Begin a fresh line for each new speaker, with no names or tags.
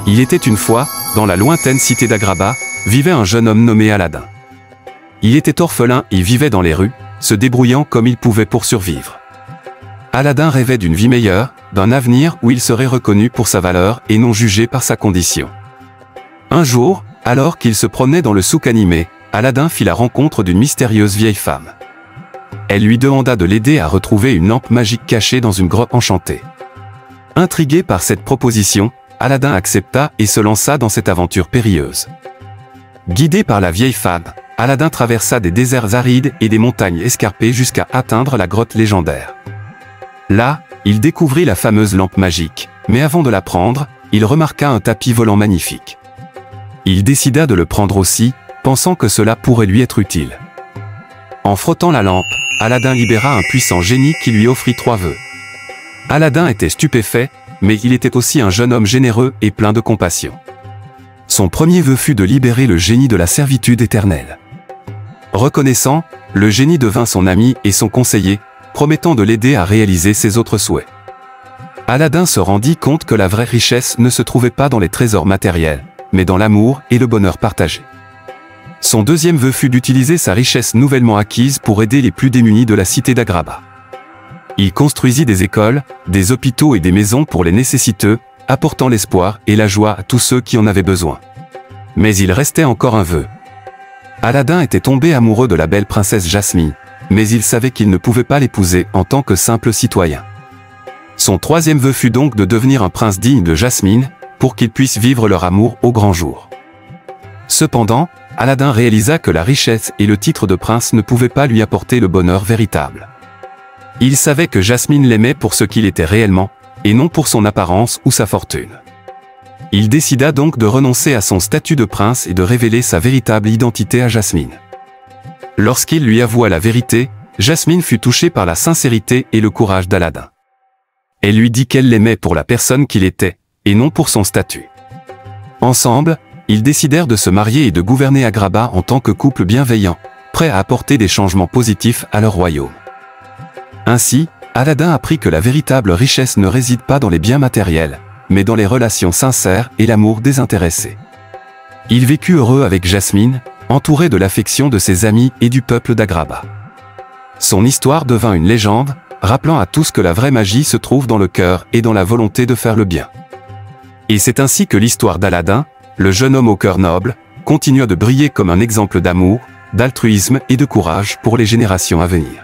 Il était une fois, dans la lointaine cité d'Agraba, vivait un jeune homme nommé Aladin. Il était orphelin et vivait dans les rues, se débrouillant comme il pouvait pour survivre. Aladin rêvait d'une vie meilleure, d'un avenir où il serait reconnu pour sa valeur et non jugé par sa condition. Un jour, alors qu'il se promenait dans le souk animé, Aladin fit la rencontre d'une mystérieuse vieille femme. Elle lui demanda de l'aider à retrouver une lampe magique cachée dans une grotte enchantée. Intrigué par cette proposition, Aladin accepta et se lança dans cette aventure périlleuse. Guidé par la vieille femme, Aladin traversa des déserts arides et des montagnes escarpées jusqu'à atteindre la grotte légendaire. Là, il découvrit la fameuse lampe magique, mais avant de la prendre, il remarqua un tapis volant magnifique. Il décida de le prendre aussi, pensant que cela pourrait lui être utile. En frottant la lampe, Aladin libéra un puissant génie qui lui offrit 3 vœux. Aladin était stupéfait, mais il était aussi un jeune homme généreux et plein de compassion. Son premier vœu fut de libérer le génie de la servitude éternelle. Reconnaissant, le génie devint son ami et son conseiller, promettant de l'aider à réaliser ses autres souhaits. Aladin se rendit compte que la vraie richesse ne se trouvait pas dans les trésors matériels, mais dans l'amour et le bonheur partagé. Son deuxième vœu fut d'utiliser sa richesse nouvellement acquise pour aider les plus démunis de la cité d'Agraba. Il construisit des écoles, des hôpitaux et des maisons pour les nécessiteux, apportant l'espoir et la joie à tous ceux qui en avaient besoin. Mais il restait encore un vœu. Aladin était tombé amoureux de la belle princesse Jasmine, mais il savait qu'il ne pouvait pas l'épouser en tant que simple citoyen. Son troisième vœu fut donc de devenir un prince digne de Jasmine, pour qu'ils puissent vivre leur amour au grand jour. Cependant, Aladin réalisa que la richesse et le titre de prince ne pouvaient pas lui apporter le bonheur véritable. Il savait que Jasmine l'aimait pour ce qu'il était réellement, et non pour son apparence ou sa fortune. Il décida donc de renoncer à son statut de prince et de révéler sa véritable identité à Jasmine. Lorsqu'il lui avoua la vérité, Jasmine fut touchée par la sincérité et le courage d'Aladin. Elle lui dit qu'elle l'aimait pour la personne qu'il était, et non pour son statut. Ensemble, ils décidèrent de se marier et de gouverner Agraba en tant que couple bienveillant, prêt à apporter des changements positifs à leur royaume. Ainsi, Aladin apprit que la véritable richesse ne réside pas dans les biens matériels, mais dans les relations sincères et l'amour désintéressé. Il vécut heureux avec Jasmine, entouré de l'affection de ses amis et du peuple d'Agraba. Son histoire devint une légende, rappelant à tous que la vraie magie se trouve dans le cœur et dans la volonté de faire le bien. Et c'est ainsi que l'histoire d'Aladin, le jeune homme au cœur noble, continua de briller comme un exemple d'amour, d'altruisme et de courage pour les générations à venir.